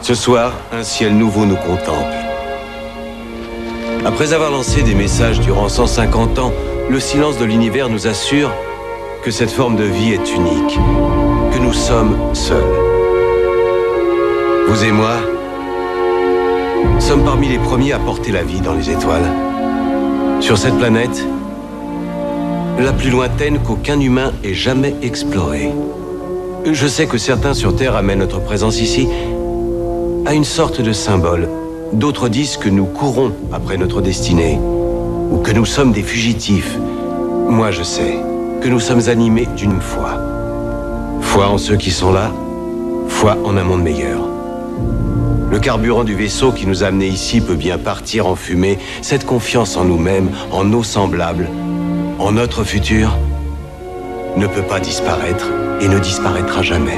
Ce soir, un ciel nouveau nous contemple. Après avoir lancé des messages durant 150 ans, le silence de l'univers nous assure que cette forme de vie est unique, que nous sommes seuls. Vous et moi sommes parmi les premiers à porter la vie dans les étoiles. Sur cette planète, la plus lointaine qu'aucun humain ait jamais explorée. Je sais que certains sur Terre amènent notre présence ici à une sorte de symbole. D'autres disent que nous courons après notre destinée, ou que nous sommes des fugitifs. Moi, je sais que nous sommes animés d'une foi. Foi en ceux qui sont là, foi en un monde meilleur. Le carburant du vaisseau qui nous a amenés ici peut bien partir en fumée. Cette confiance en nous-mêmes, en nos semblables, en notre futur, ne peut pas disparaître et ne disparaîtra jamais.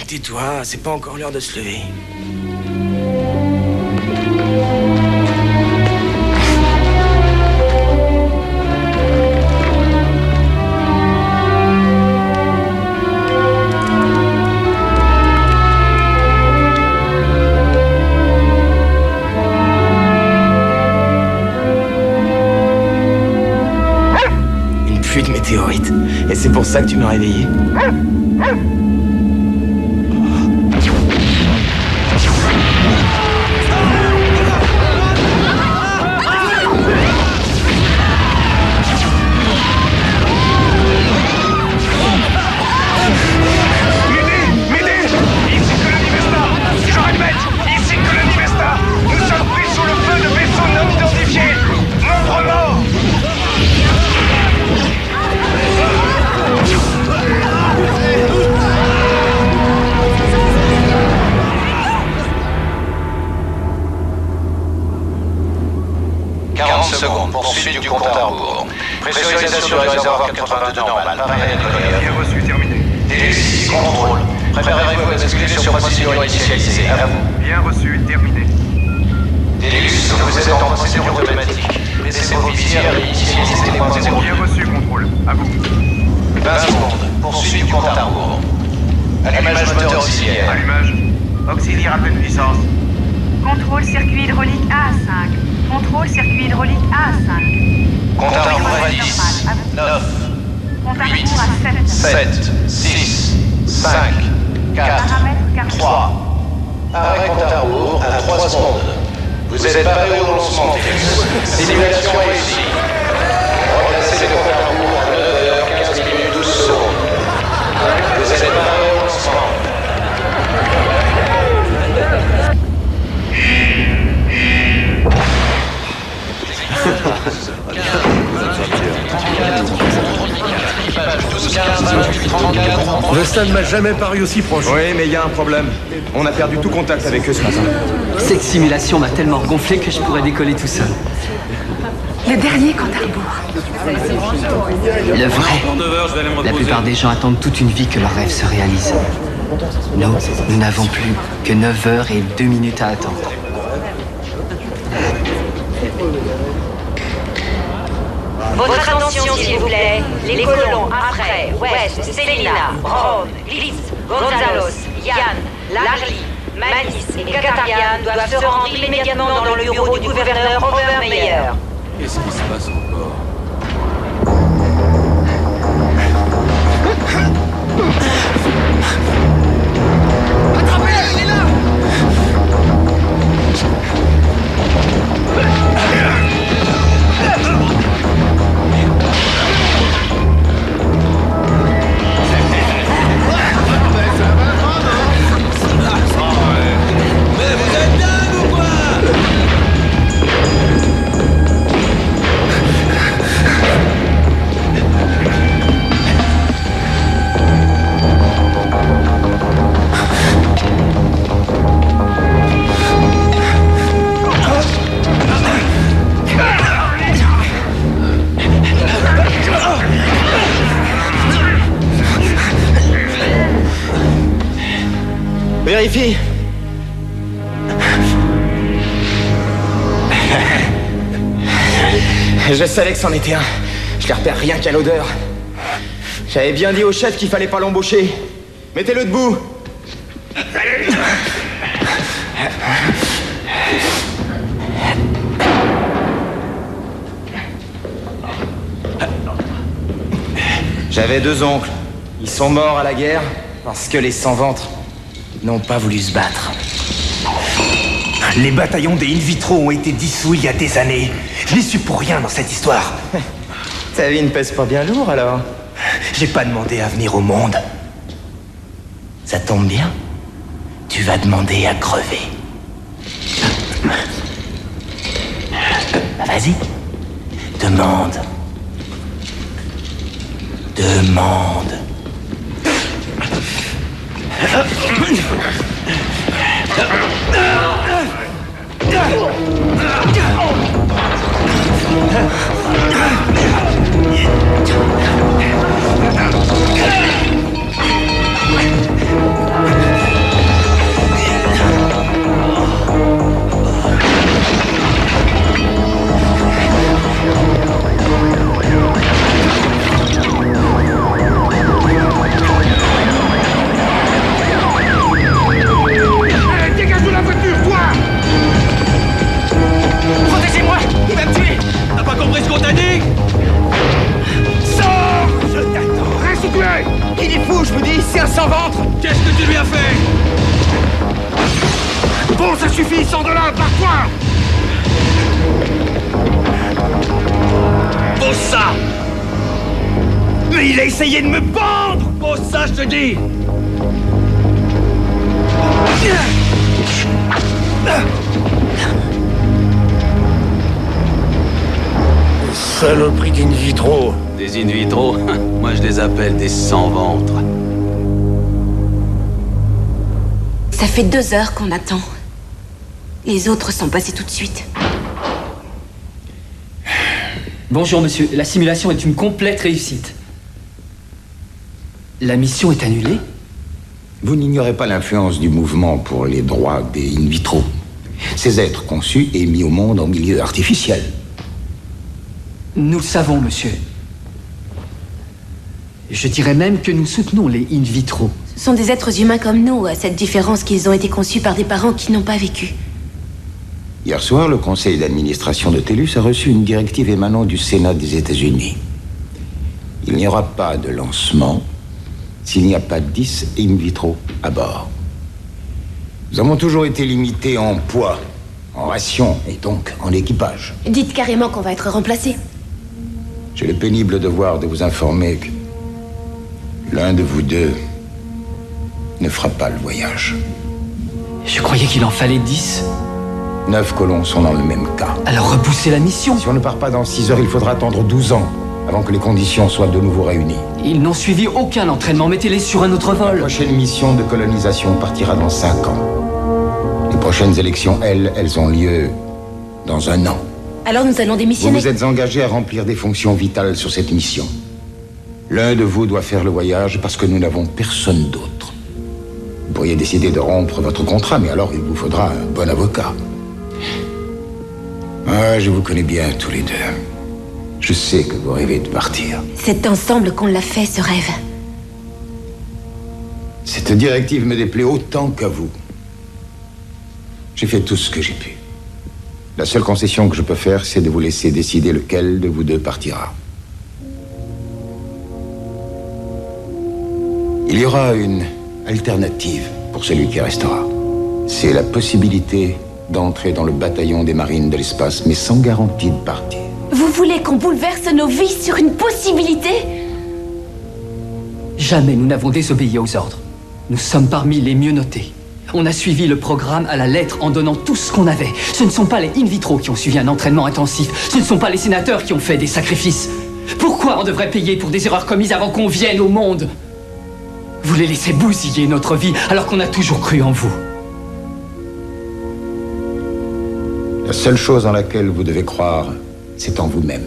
Tais-toi, c'est pas encore l'heure de se lever. Une pluie de météorites. Et c'est pour ça que tu m'as réveillé. Secondes, poursuite du compte à rebours. Pressurisation du réservoir 82 normal. Bien reçu, terminé. Délai 6, contrôle. Préparez-vous à basculer sur procédure initialisée. À vous. Bien reçu, terminé. Délux, vous êtes en procédure automatique. Baissez vos visières et initialisez les points 0. Bien reçu, contrôle. À vous. 20 secondes, poursuite du compte à rebours. Allumage moteur auxiliaire. Allumage. Auxiliaire à pleine puissance. Contrôle circuit hydraulique A5. Contrôle circuit hydraulique A5. Compte à rebours à 10, 9, Compte à 8, rebours à 7. 7, 6, 5, 4, Paramètres 3. Arrêt compte à rebours à 3 secondes. Vous êtes paré au lancement, Délux. Simulation réussie. Remplacez le compte à rebours à 9h, 15 minutes, 12 secondes. Vous êtes paré au lancement. Le stade m'a jamais paru aussi proche. Oui, mais il y a un problème. On a perdu tout contact avec eux ce matin. Cette simulation m'a tellement gonflé que je pourrais décoller tout seul. Le dernier compte à rebours. Le vrai. La plupart des gens attendent toute une vie que leur rêve se réalise. Nous n'avons plus que 9 heures et 2 minutes à attendre. Votre attention, s'il vous plaît. Les colons après, West, Selina, Braun, Glitz, Gonzalos, Yann, Larly, Manis et Katarian doivent se rendre immédiatement dans le bureau du gouverneur Overmeyer. Qu'est-ce qui se passe encore? Attrapez-le, il est là! Mais vous êtes dingue ou quoi? vérifie. Je savais que c'en était un. Je les repère rien qu'à l'odeur. J'avais bien dit au chef qu'il fallait pas l'embaucher. Mettez-le debout. J'avais 2 oncles. Ils sont morts à la guerre parce que les sans-ventres n'ont pas voulu se battre. Les bataillons des in vitro ont été dissous il y a des années. Je n'y suis pour rien dans cette histoire. Ta vie ne pèse pas bien lourd alors? J'ai pas demandé à venir au monde. Ça tombe bien. Tu vas demander à crever. Vas-y. Demande. Demande. Dégage de la voiture, toi! Protégez-moi! Il va me tuer! T'as pas compris ce qu'on t'a dit? Sors! Je t'attends. Reste où tu es! Il est fou, je vous dis, c'est un sans-ventre! Qu'est-ce que tu lui as fait? Bon, ça suffit, sors de là, barre-toi! Pose ça! Mais il a essayé de me pendre! Pose ça, je te dis! Saloperie d'in vitro. Des in vitro, moi je les appelle des sans-ventres. Ça fait 2 heures qu'on attend. Les autres sont passés tout de suite. Bonjour monsieur, la simulation est une complète réussite. La mission est annulée? Vous n'ignorez pas l'influence du mouvement pour les droits des in vitro. Ces êtres conçus et mis au monde en milieu artificiel. Nous le savons, monsieur. Je dirais même que nous soutenons les in vitro. Ce sont des êtres humains comme nous, à cette différence qu'ils ont été conçus par des parents qui n'ont pas vécu. Hier soir, le conseil d'administration de TELUS a reçu une directive émanant du Sénat des États-Unis. Il n'y aura pas de lancement s'il n'y a pas 10 in vitro à bord. Nous avons toujours été limités en poids, en ration et donc en équipage. Dites carrément qu'on va être remplacés. J'ai le pénible devoir de vous informer que l'un de vous deux ne fera pas le voyage. Je croyais qu'il en fallait 10. 9 colons sont dans le même cas. Alors repoussez la mission. Si on ne part pas dans 6 heures, il faudra attendre 12 ans avant que les conditions soient de nouveau réunies. Ils n'ont suivi aucun entraînement. Mettez-les sur un autre vol. La prochaine mission de colonisation partira dans 5 ans. Les prochaines élections, elles ont lieu dans 1 an. Alors nous allons démissionner. Vous vous êtes engagé à remplir des fonctions vitales sur cette mission. L'un de vous doit faire le voyage parce que nous n'avons personne d'autre. Vous pourriez décider de rompre votre contrat, mais alors il vous faudra un bon avocat. Ah, je vous connais bien tous les deux. Je sais que vous rêvez de partir. C'est ensemble qu'on l'a fait, ce rêve. Cette directive me déplaît autant qu'à vous. J'ai fait tout ce que j'ai pu. La seule concession que je peux faire, c'est de vous laisser décider lequel de vous deux partira. Il y aura une alternative pour celui qui restera. C'est la possibilité d'entrer dans le bataillon des marines de l'espace, mais sans garantie de partir. Vous voulez qu'on bouleverse nos vies sur une possibilité? Jamais nous n'avons désobéi aux ordres. Nous sommes parmi les mieux notés. On a suivi le programme à la lettre en donnant tout ce qu'on avait. Ce ne sont pas les in vitro qui ont suivi un entraînement intensif. Ce ne sont pas les sénateurs qui ont fait des sacrifices. Pourquoi on devrait payer pour des erreurs commises avant qu'on vienne au monde? Vous les laissez bousiller notre vie alors qu'on a toujours cru en vous. La seule chose en laquelle vous devez croire, c'est en vous-même.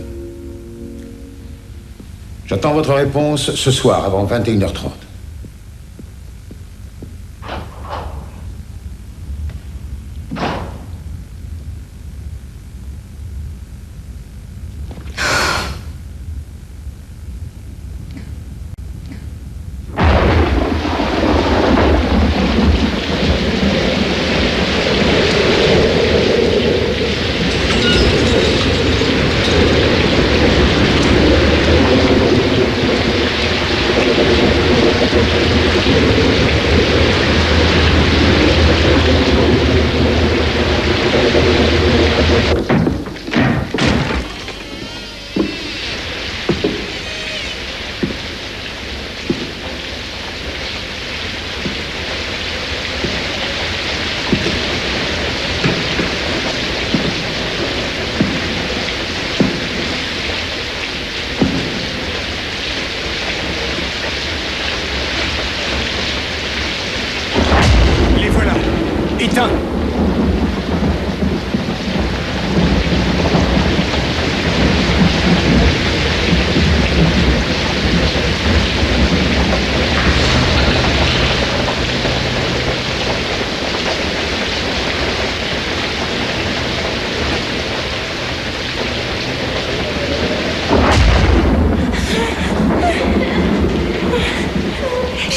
J'attends votre réponse ce soir avant 21h30.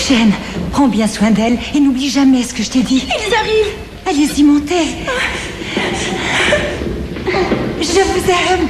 prochaine, prends bien soin d'elle et n'oublie jamais ce que je t'ai dit. Ils arrivent. Allez-y, montez. Je vous aime.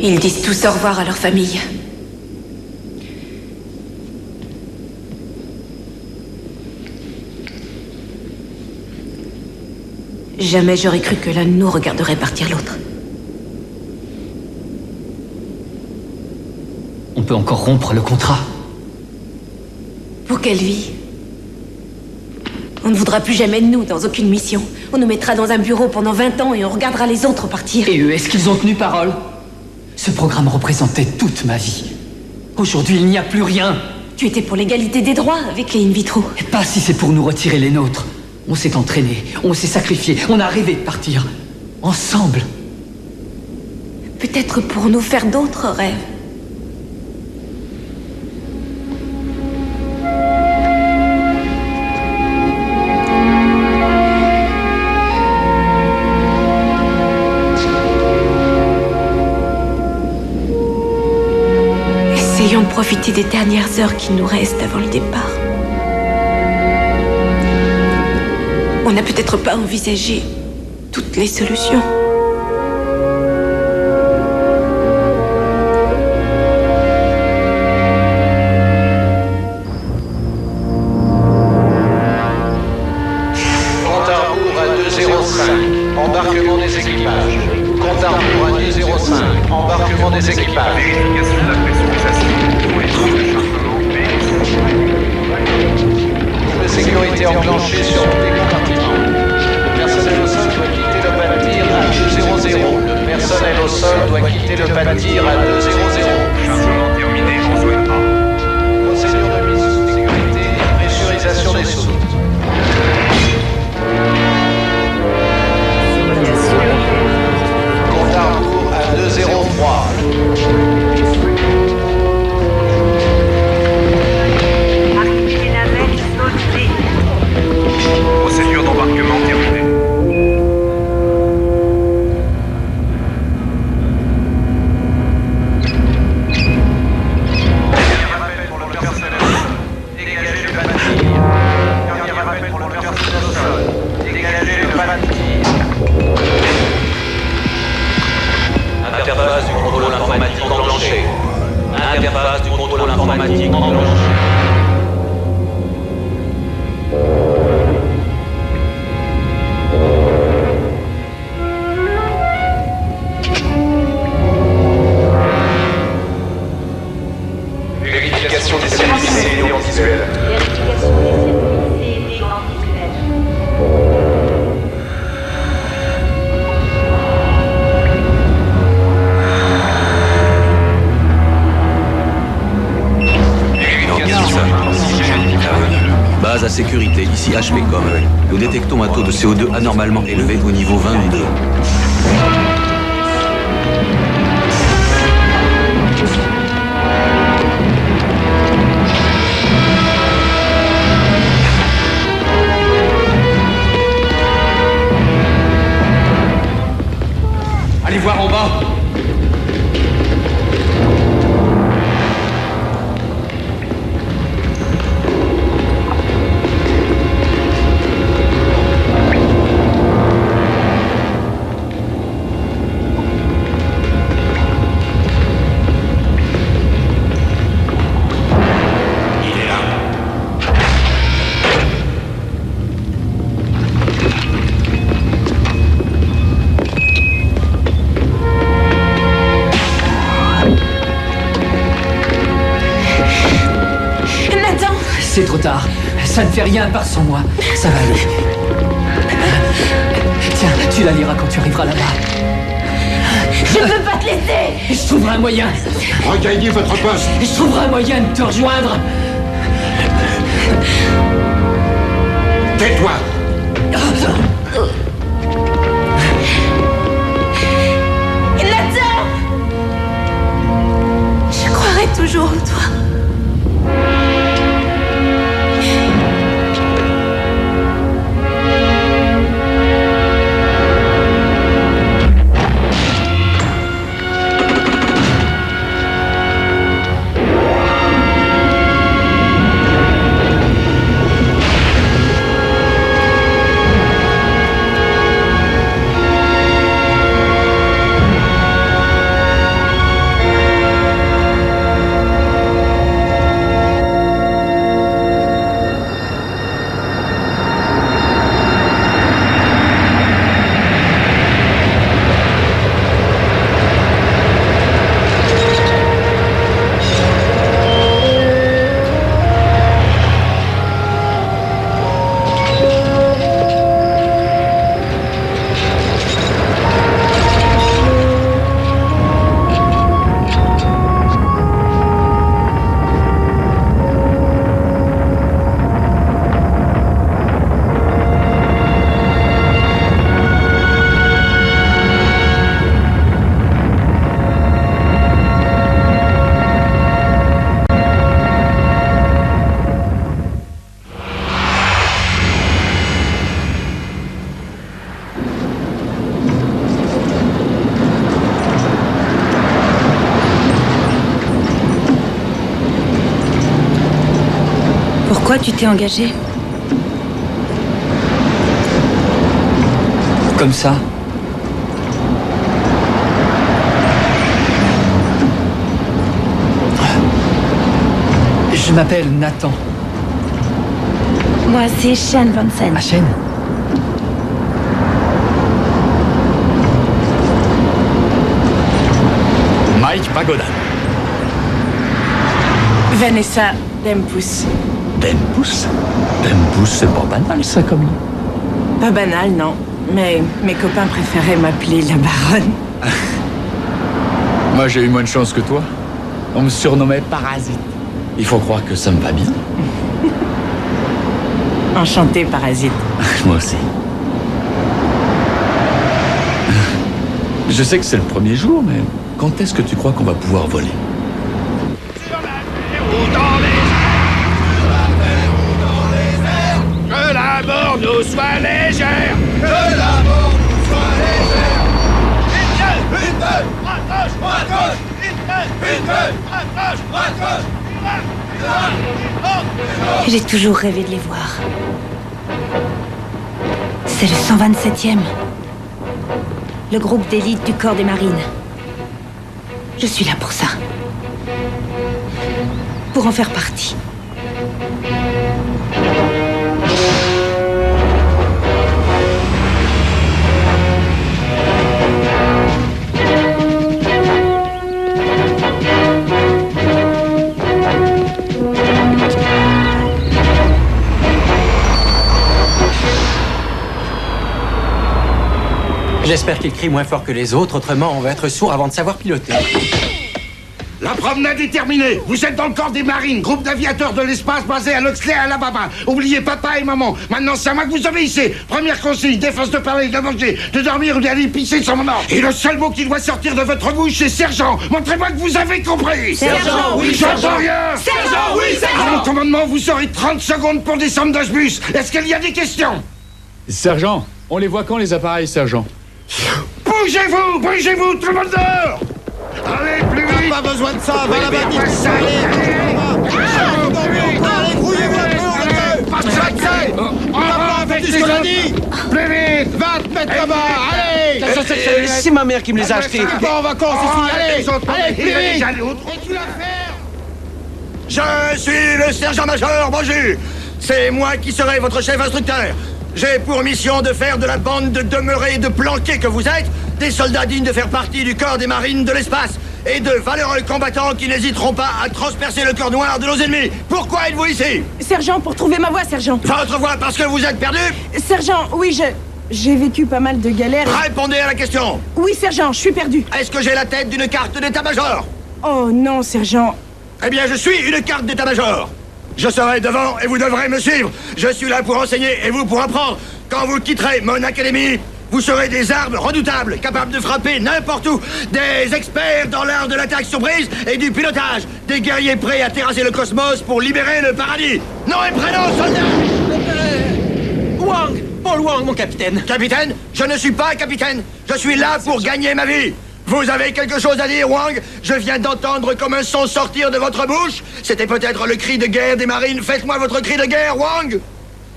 Ils disent tous au revoir à leur famille. Jamais j'aurais cru que l'un de nous regarderait partir l'autre. On peut encore rompre le contrat. Pour quelle vie? On ne voudra plus jamais de nous dans aucune mission. On nous mettra dans un bureau pendant 20 ans et on regardera les autres partir. Et eux, est-ce qu'ils ont tenu parole? Ce programme représentait toute ma vie. Aujourd'hui, il n'y a plus rien. Tu étais pour l'égalité des droits avec les in vitro. Et pas si c'est pour nous retirer les nôtres. On s'est entraîné, on s'est sacrifié, on a rêvé de partir. Ensemble. Peut-être pour nous faire d'autres rêves. Essayons de profiter des dernières heures qui nous restent avant le départ. On n'a peut-être pas envisagé toutes les solutions. Compte à rebours à 205. Embarquement des équipages. Compte à rebours à 205. Embarquement des équipages. Vérification de la précipitation. Pour les zones de chargement. Double sécurité enclenchée sur les compartiments. Le personnel au sol doit quitter le bâtir à 200. Le personnel au sol doit quitter le bâtir à 200. Chargement terminé en zone A. Procédure de mise sous sécurité et pressurisation des soutes. Compte à rebours à 203. Activez la navette, sautez. Procédure d'embarquement terminée. Dernier appel pour le personnel au sol. Dégagez le bâtiment. Dernier appel pour le personnel au sol. Dégagez le bâtiment. Interface du contrôle informatique enclenchée. Interface du contrôle informatique enclenchée. Vérification des services et en visuel. Vérification des services et en visuel. Base à sécurité, ici HPCOM. Nous détectons un taux de CO2 anormalement élevé au niveau 22. Allez voir en bas. C'est trop tard. Ça ne fait rien, pars sans moi. Ça va aller. Tiens, tu la liras quand tu arriveras là-bas. Je ne peux pas te laisser! Je trouverai un moyen. Regagnez votre poste. Je trouverai un moyen de te rejoindre. Tais-toi. Nathan! Je croirai toujours en toi. Pourquoi tu t'es engagé? Comme ça. Je m'appelle Nathan. Moi, c'est Shane Vansen. Ah, Shane? Mike Pagoda. Vanessa Dempus. Dempus? Dempus, c'est pas banal, ça, comme nom. Pas banal, non. Mais mes copains préféraient m'appeler la baronne. Moi, j'ai eu moins de chance que toi. On me surnommait Parasite. Il faut croire que ça me va bien. Enchanté, Parasite. Moi aussi. Je sais que c'est le premier jour, mais quand est-ce que tu crois qu'on va pouvoir voler? Que la mort nous soit légère! Que la mort nous soit légère! Vite, raccroche, raccroche! Vite, raccroche, raccroche! J'ai toujours rêvé de les voir. C'est le 127e. Le groupe d'élite du corps des marines. Je suis là pour ça. Pour en faire partie. J'espère qu'il crie moins fort que les autres, autrement on va être sourd avant de savoir piloter. La promenade est terminée. Vous êtes dans le corps des marines, groupe d'aviateurs de l'espace basé à Loxley, Alabama. Oubliez papa et maman. Maintenant, c'est à moi que vous obéissez. Première consigne, défense de parler, de manger, de dormir ou d'aller pisser sans mon ordre. Et le seul mot qui doit sortir de votre bouche, c'est sergent. Montrez-moi que vous avez compris. Sergent, oui, J'entends rien. Sergent, oui, sergent. À mon commandement, vous aurez 30 secondes pour descendre de ce bus. Est-ce qu'il y a des questions? Sergent, on les voit quand, les appareils, sergent? Bougez-vous, bougez-vous, tout le monde dehors. Allez, plus vite. Pas besoin de ça, va là-bas, allez, grouillez-vous un peu, pas de accès. On va avec ce qu'on a dit. Plus vite. Va te mettre là-bas, allez. C'est ma mère qui me les a achetés. Je pas en vacances ici, allez, plus vite. Et tu l'as fait. Je suis le sergent-major Bonjour. C'est moi qui serai votre chef instructeur. J'ai pour mission de faire de la bande de demeurés et de planqués que vous êtes des soldats dignes de faire partie du corps des marines de l'espace. et de valeureux combattants qui n'hésiteront pas à transpercer le cœur noir de nos ennemis. Pourquoi êtes-vous ici? Sergent, pour trouver ma voie, sergent. Votre voie parce que vous êtes perdu? Sergent, oui, j'ai vécu pas mal de galères. Répondez à la question. Oui, sergent, je suis perdu. Est-ce que j'ai la tête d'une carte d'état-major? Oh non, sergent. Eh bien, je suis une carte d'état-major. Je serai devant et vous devrez me suivre. Je suis là pour enseigner et vous pour apprendre. Quand vous quitterez mon académie, vous serez des armes redoutables, capables de frapper n'importe où. Des experts dans l'art de l'attaque surprise et du pilotage. Des guerriers prêts à terrasser le cosmos pour libérer le paradis. Nom et prénom, soldat! Wang! Paul Wang, mon capitaine. Capitaine? Je ne suis pas capitaine. Je suis là pour gagner ma vie. Vous avez quelque chose à dire, Wang? Je viens d'entendre comme un son sortir de votre bouche. C'était peut-être le cri de guerre des marines. Faites-moi votre cri de guerre, Wang!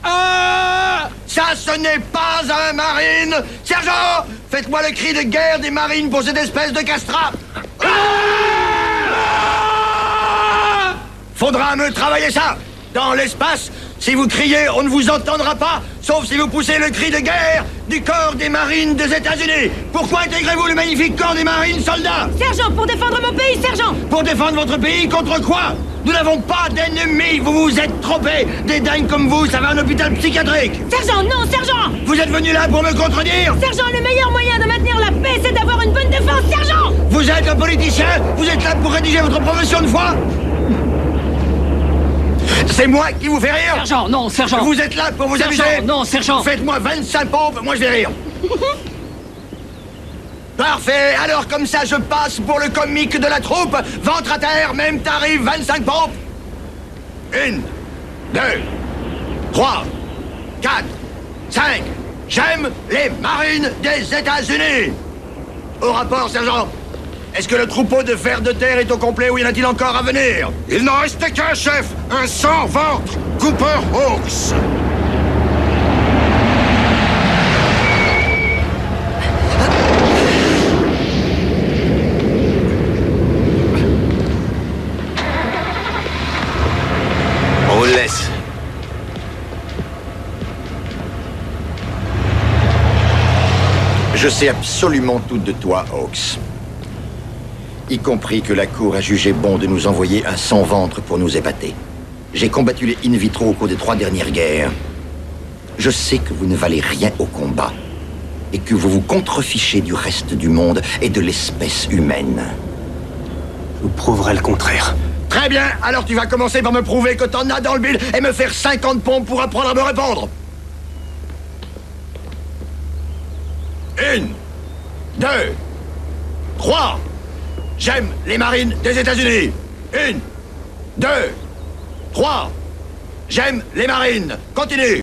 Ah! Ça, ce n'est pas un marine! Sergent! Faites-moi le cri de guerre des marines pour cette espèce de castrat! Ah! Faudra me travailler ça! Dans l'espace, si vous criez, on ne vous entendra pas, sauf si vous poussez le cri de guerre du corps des marines des États-Unis. Pourquoi intégrez-vous le magnifique corps des marines, soldats? Sergent, pour défendre mon pays, sergent! Pour défendre votre pays contre quoi? Nous n'avons pas d'ennemis, vous vous êtes trompés. Des dingues comme vous, ça va à un hôpital psychiatrique. Sergent, non, sergent! Vous êtes venu là pour me contredire? Sergent, le meilleur moyen de maintenir la paix, c'est d'avoir une bonne défense, sergent! Vous êtes un politicien? Vous êtes là pour rédiger votre profession de foi? C'est moi qui vous fais rire? Sergent, non, sergent! Vous êtes là pour vous sergent, amuser? Non, sergent! Faites-moi 25 pompes, moi je vais rire. Parfait, alors comme ça je passe pour le comique de la troupe. Ventre à terre, même tarif, 25 pompes. 1, 2, 3, 4, 5. J'aime les marines des États-Unis. Au rapport, sergent. Est-ce que le troupeau de vers de terre est au complet ou y en a-t-il encore à venir? Il n'en restait qu'un chef, un sans-ventre, Cooper Hawks. On vous le laisse. Je sais absolument tout de toi, Hawks. Y compris que la Cour a jugé bon de nous envoyer un sans-ventre pour nous épater. J'ai combattu les in vitro au cours des 3 dernières guerres. Je sais que vous ne valez rien au combat et que vous vous contrefichez du reste du monde et de l'espèce humaine. Je vous prouverai le contraire. Très bien, alors tu vas commencer par me prouver que t'en as dans le bide et me faire 50 pompes pour apprendre à me répondre. 1, 2, 3. J'aime les marines des États-Unis. 1, 2, 3. J'aime les marines. Continue.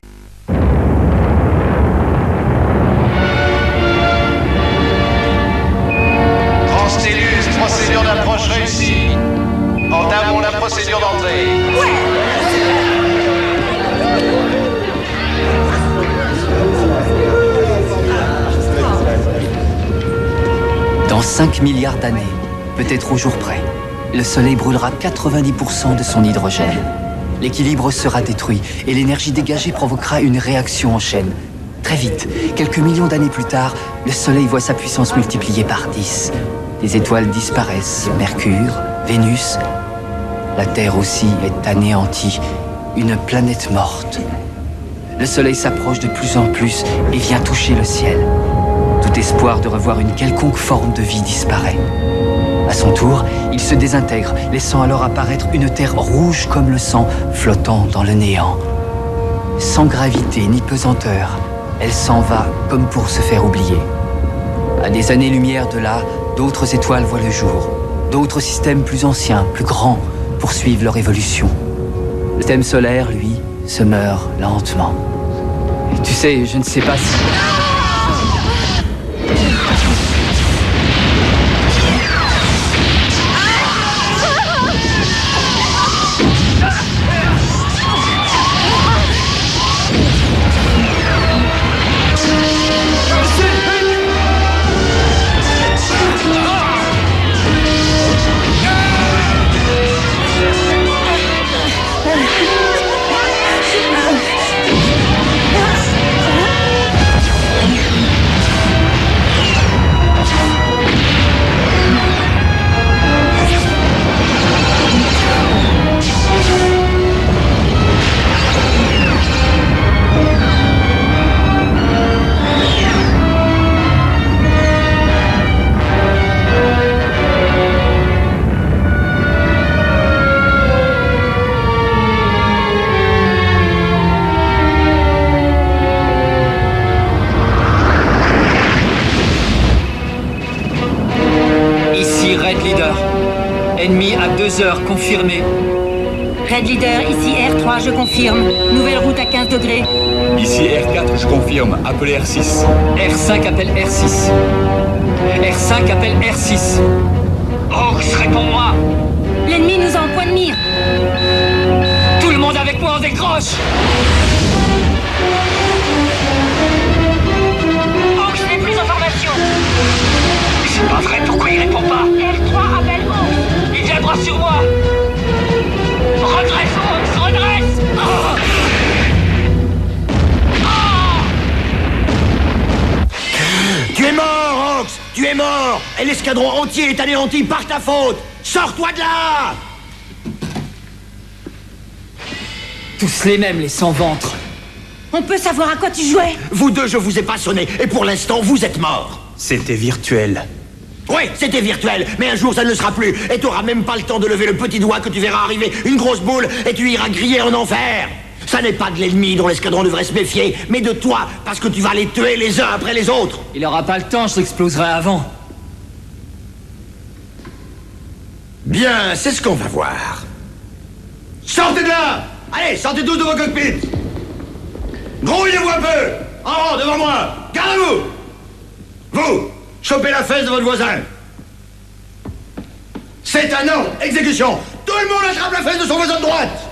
Transtélus, procédure d'approche réussie. Entamons la procédure d'entrée. Dans 5 milliards d'années, peut-être au jour près, le Soleil brûlera 90% de son hydrogène. L'équilibre sera détruit et l'énergie dégagée provoquera une réaction en chaîne. Très vite, quelques millions d'années plus tard, le Soleil voit sa puissance multipliée par 10. Les étoiles disparaissent, Mercure, Vénus. La Terre aussi est anéantie, une planète morte. Le Soleil s'approche de plus en plus et vient toucher le ciel. Tout espoir de revoir une quelconque forme de vie disparaît. À son tour, il se désintègre, laissant alors apparaître une Terre rouge comme le sang, flottant dans le néant. Sans gravité ni pesanteur, elle s'en va comme pour se faire oublier. À des années-lumière de là, d'autres étoiles voient le jour. D'autres systèmes plus anciens, plus grands, poursuivent leur évolution. Le système solaire, lui, se meurt lentement. Et tu sais, je ne sais pas si... heures, confirmé. Red Leader, ici R3, je confirme. Nouvelle route à 15 degrés. Ici R4, je confirme. Appelez R6. R5 appelle R6. R5 appelle R6. Ox, réponds-moi. L'ennemi nous a en point de mire. Tout le monde avec moi, on décroche. Ox, je n'ai plus d'informations. C'est pas vrai, pourquoi il répond pas? R3 appelle Ox. Il viendra sur moi. Redresse, Ox, redresse. Tu es mort, Ox! Tu es mort! Et l'escadron entier est anéanti par ta faute! Sors-toi de là! Tous les mêmes, les sans-ventres. On peut savoir à quoi tu jouais? Vous deux, je vous ai pas sonné, et pour l'instant, vous êtes morts. C'était virtuel. Oui, c'était virtuel, mais un jour ça ne le sera plus, et t'auras même pas le temps de lever le petit doigt que tu verras arriver une grosse boule, et tu iras griller en enfer. Ça n'est pas de l'ennemi dont l'escadron devrait se méfier, mais de toi, parce que tu vas les tuer les uns après les autres. Il aura pas le temps, je l'exploserai avant. Bien, c'est ce qu'on va voir. Sortez de là! Allez, sortez tous de vos cockpits! Grouillez-vous un peu! En rang, devant moi! Gardez-vous! Vous, chopez la fesse de votre voisin! C'est un ordre! Exécution! Tout le monde attrape la fesse de son voisin de droite!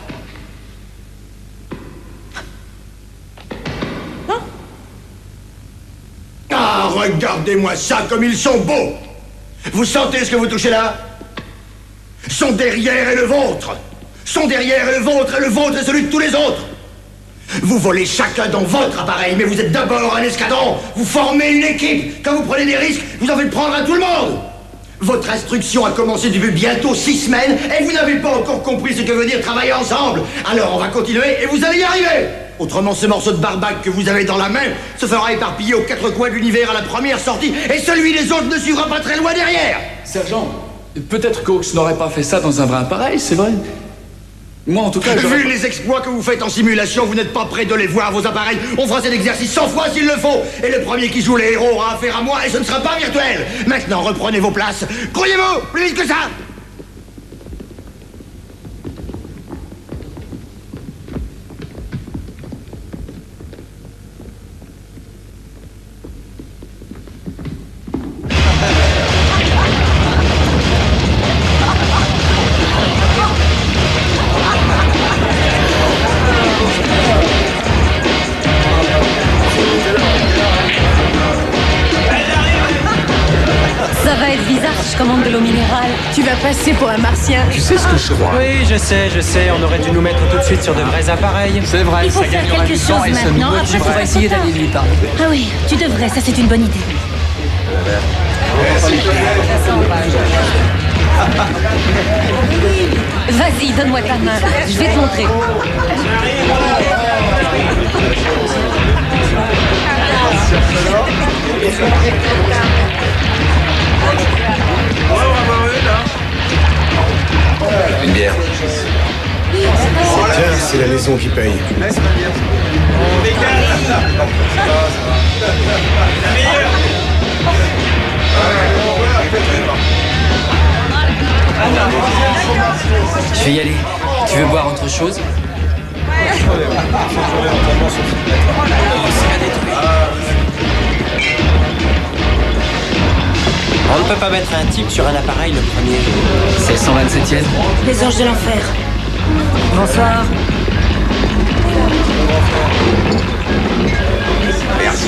Ah, regardez-moi ça comme ils sont beaux! Vous sentez ce que vous touchez là? Son derrière est le vôtre! Son derrière est le vôtre et le vôtre est celui de tous les autres! Vous volez chacun dans votre appareil, mais vous êtes d'abord un escadron! Vous formez une équipe! Quand vous prenez des risques, vous en faites prendre à tout le monde! Votre instruction a commencé depuis bientôt 6 semaines et vous n'avez pas encore compris ce que veut dire travailler ensemble! Alors on va continuer et vous allez y arriver! Autrement, ce morceau de barbac que vous avez dans la main se fera éparpiller aux 4 coins de l'univers à la première sortie et celui des autres ne suivra pas très loin derrière! Sergent, peut-être qu'Ox n'aurait pas fait ça dans un vrai appareil, c'est vrai. Moi, en tout cas, vu les exploits que vous faites en simulation, vous n'êtes pas prêts de les voir, vos appareils. On fera cet exercice 100 fois s'il le faut. Et le premier qui joue les héros aura affaire à moi et ce ne sera pas virtuel. Maintenant, reprenez vos places. Croyez-vous, plus vite que ça! Ça va être bizarre si je commande de l'eau minérale. Tu vas passer pour un martien. Tu sais ce que je crois? Oui, je sais. On aurait dû nous mettre tout de suite sur de vrais appareils. C'est vrai, Il faut ça faire gagnerait quelque du temps chose et ça nous maintenant. Après, motiverait. on va essayer d'aller lui parler. Ah oui, tu devrais, ça c'est une bonne idée. Vas-y, donne-moi ta main. Je vais te montrer. Une bière. Tiens, c'est la maison qui paye. Je vais y aller. Tu veux boire autre chose? On ne peut pas mettre un type sur un appareil le premier jour. C'est le 127e. Les anges de l'enfer. Bonsoir. Merci.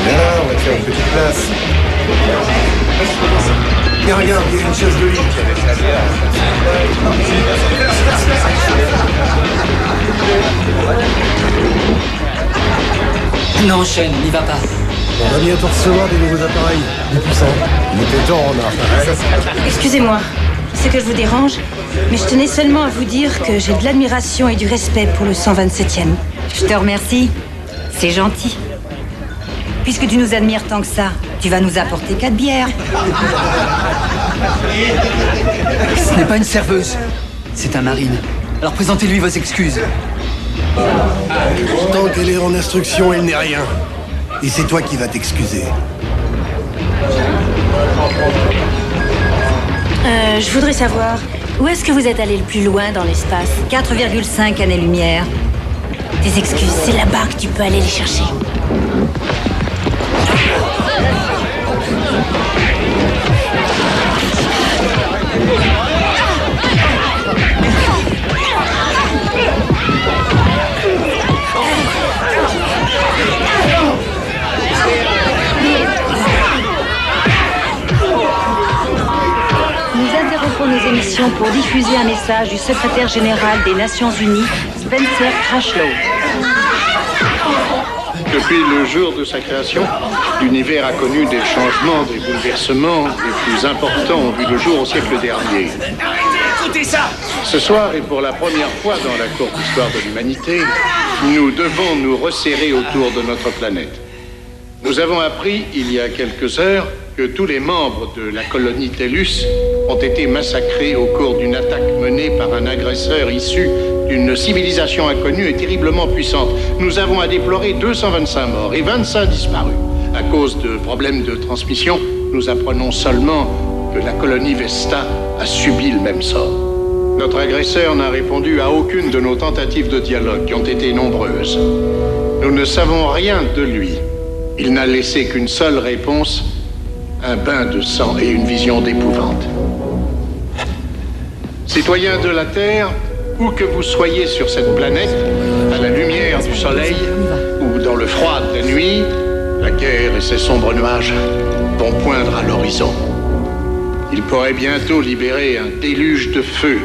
Viens là, on va te faire une petite place. Tiens, regarde, il y a une chaise de lit. Non, Shen, n'y va pas. On va bientôt recevoir des nouveaux appareils. Des puissants. Il était temps, on a. Excusez-moi, c'est que je vous dérange, mais je tenais seulement à vous dire que j'ai de l'admiration et du respect pour le 127e. Je te remercie. C'est gentil. Puisque tu nous admires tant que ça, tu vas nous apporter 4 bières. Ce n'est pas une serveuse. C'est un marine. Alors présentez-lui vos excuses. Tant qu'elle est en instruction, elle n'est rien. Et c'est toi qui vas t'excuser. Je voudrais savoir, où est-ce que vous êtes allé le plus loin dans l'espace? 4,5 années-lumière. Tes excuses, c'est là-bas que tu peux aller les chercher. Nous interrompons nos émissions pour diffuser un message du secrétaire général des Nations Unies, Spencer Crashlow. Depuis le jour de sa création, l'univers a connu des changements, des bouleversements les plus importants ont vu le jour au siècle dernier. Écoutez ça! Ce soir, et pour la première fois dans la courte histoire de l'humanité, nous devons nous resserrer autour de notre planète. Nous avons appris, il y a quelques heures, que tous les membres de la colonie Tellus ont été massacrés au cours d'une attaque menée par un agresseur issu d'une civilisation inconnue et terriblement puissante. Nous avons à déplorer 225 morts et 25 disparus. À cause de problèmes de transmission, nous apprenons seulement que la colonie Vesta a subi le même sort. Notre agresseur n'a répondu à aucune de nos tentatives de dialogue, qui ont été nombreuses. Nous ne savons rien de lui. Il n'a laissé qu'une seule réponse, un bain de sang et une vision d'épouvante. Citoyens de la Terre, où que vous soyez sur cette planète, à la lumière du soleil ou dans le froid de la nuit, la guerre et ses sombres nuages vont poindre à l'horizon. Il pourrait bientôt libérer un déluge de feu.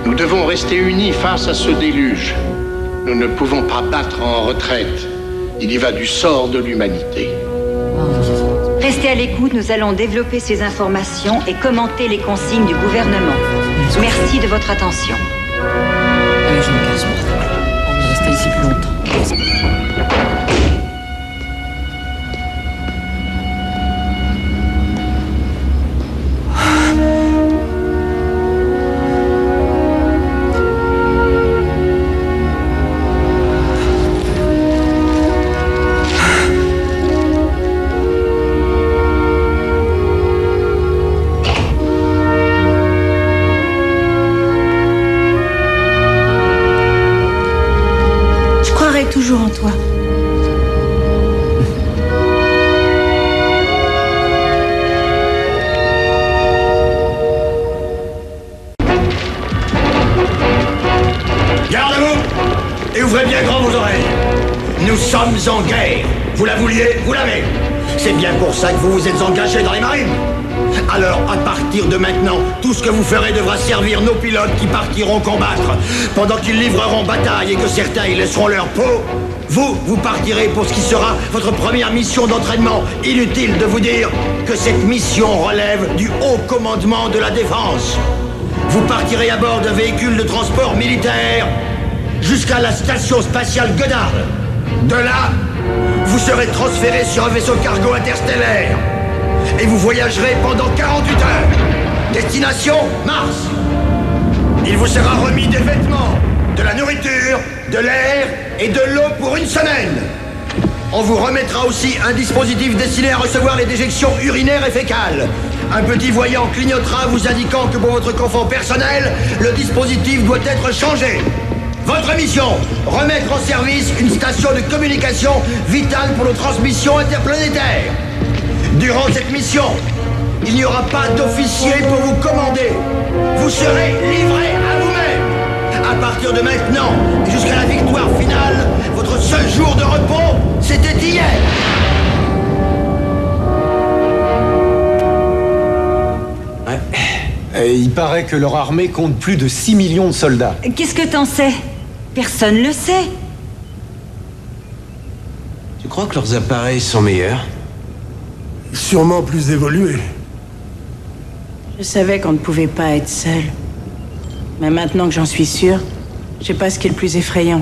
Nous devons rester unis face à ce déluge. Nous ne pouvons pas battre en retraite. Il y va du sort de l'humanité. Restez à l'écoute, nous allons développer ces informations et commenter les consignes du gouvernement. Merci de votre attention. Allez, je me casse, on va rester ici plus longtemps. Toujours en toi. Gardez-vous et ouvrez bien grand vos oreilles. Nous sommes en guerre. Vous la vouliez, vous l'avez. C'est bien pour ça que vous vous êtes engagés dans les marines. Alors, à partir de maintenant, tout ce que vous ferez devra servir nos pilotes qui partiront combattre. Pendant qu'ils livreront bataille et que certains y laisseront leur peau, vous partirez pour ce qui sera votre première mission d'entraînement. Inutile de vous dire que cette mission relève du haut commandement de la défense. Vous partirez à bord d'un véhicule de transport militaire jusqu'à la station spatiale Goddard. De là, vous serez transféré sur un vaisseau cargo interstellaire. Et vous voyagerez pendant 48 heures. Destination, Mars. Il vous sera remis des vêtements, de la nourriture, de l'air et de l'eau pour une semaine. On vous remettra aussi un dispositif destiné à recevoir les déjections urinaires et fécales. Un petit voyant clignotera vous indiquant que pour votre confort personnel, le dispositif doit être changé. Votre mission, remettre en service une station de communication vitale pour nos transmissions interplanétaires. Durant cette mission, il n'y aura pas d'officier pour vous commander. Vous serez livré à vous-même. À partir de maintenant, jusqu'à la victoire finale, votre seul jour de repos, c'était hier. Ouais. Il paraît que leur armée compte plus de 6 millions de soldats. Qu'est-ce que t'en sais? Personne le sait. Tu crois que leurs appareils sont meilleurs? Sûrement plus évolués. Je savais qu'on ne pouvait pas être seul. Mais maintenant que j'en suis sûre, je sais pas ce qui est le plus effrayant.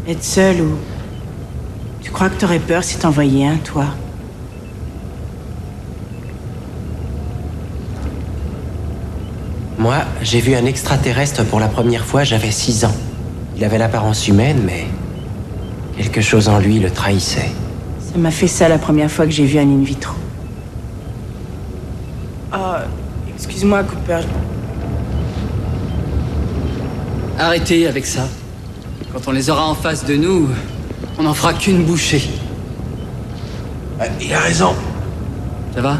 Être seul ou... Tu crois que t'aurais peur si t'en voyais un, toi? Moi, j'ai vu un extraterrestre pour la première fois, j'avais 6 ans. Il avait l'apparence humaine, mais quelque chose en lui le trahissait. Ça m'a fait ça la première fois que j'ai vu un in vitro. Excuse-moi, Cooper. Arrêtez avec ça. Quand on les aura en face de nous, on n'en fera qu'une bouchée. Il a raison. Ça va?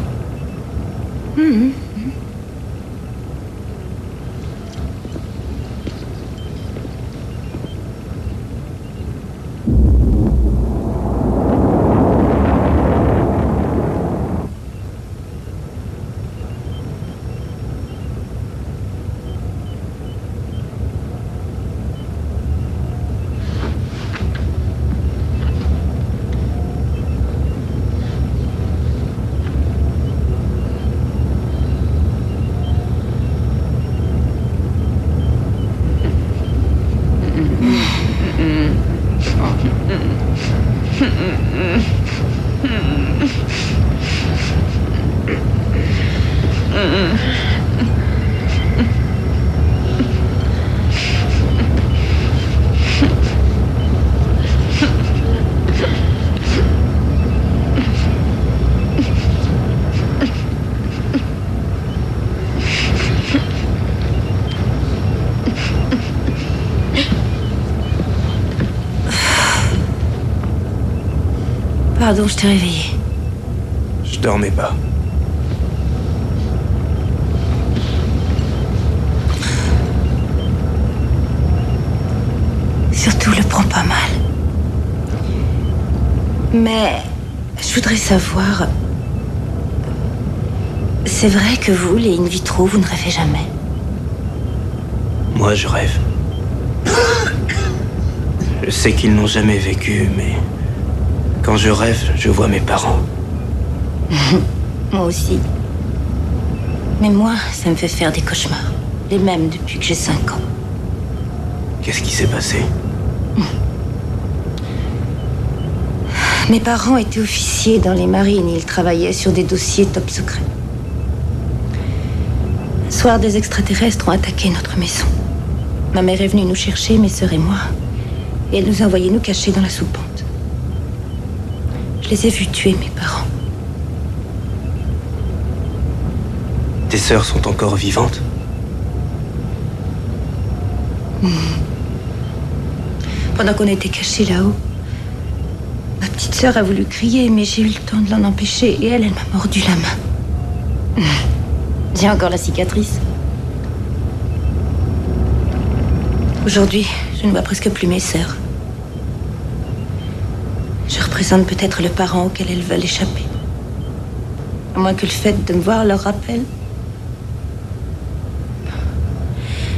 Pardon, je t'ai réveillé. Je dormais pas. Surtout, le prends pas mal. Mais je voudrais savoir... C'est vrai que vous, les in vitro, vous ne rêvez jamais? Moi, je rêve. Je sais qu'ils n'ont jamais vécu, mais... Quand je rêve, je vois mes parents. Moi aussi. Mais moi, ça me fait faire des cauchemars. Les mêmes depuis que j'ai 5 ans. Qu'est-ce qui s'est passé? Mes parents étaient officiers dans les marines et ils travaillaient sur des dossiers top secrets. Un soir, des extraterrestres ont attaqué notre maison. Ma mère est venue nous chercher, mes sœurs et moi, et elle nous a envoyés nous cacher dans la soupente. Je les ai vus tuer mes parents. Tes sœurs sont encore vivantes? Pendant qu'on était cachés là-haut, ma petite sœur a voulu crier, mais j'ai eu le temps de l'en empêcher et elle m'a mordu la main. J'ai encore la cicatrice. Aujourd'hui, je ne vois presque plus mes sœurs. Je représente peut-être le parent auquel elles veulent échapper. À moins que le fait de me voir leur rappelle.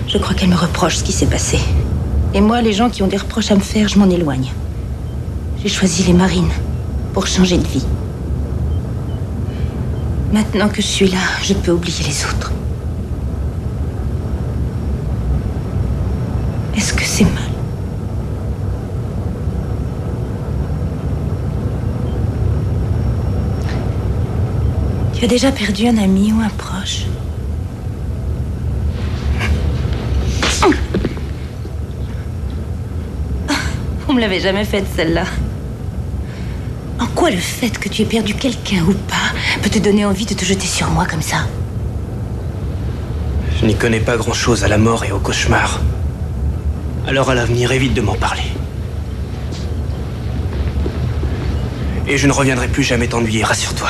Je crois qu'elles me reprochent ce qui s'est passé. Et moi, les gens qui ont des reproches à me faire, je m'en éloigne. J'ai choisi les marines pour changer de vie. Maintenant que je suis là, je peux oublier les autres. Est-ce que c'est mal? Tu as déjà perdu un ami ou un proche? On me l'avait jamais faite, celle-là. En quoi le fait que tu aies perdu quelqu'un ou pas peut te donner envie de te jeter sur moi comme ça? Je n'y connais pas grand-chose à la mort et au cauchemar. Alors à l'avenir, évite de m'en parler. Et je ne reviendrai plus jamais t'ennuyer, rassure-toi.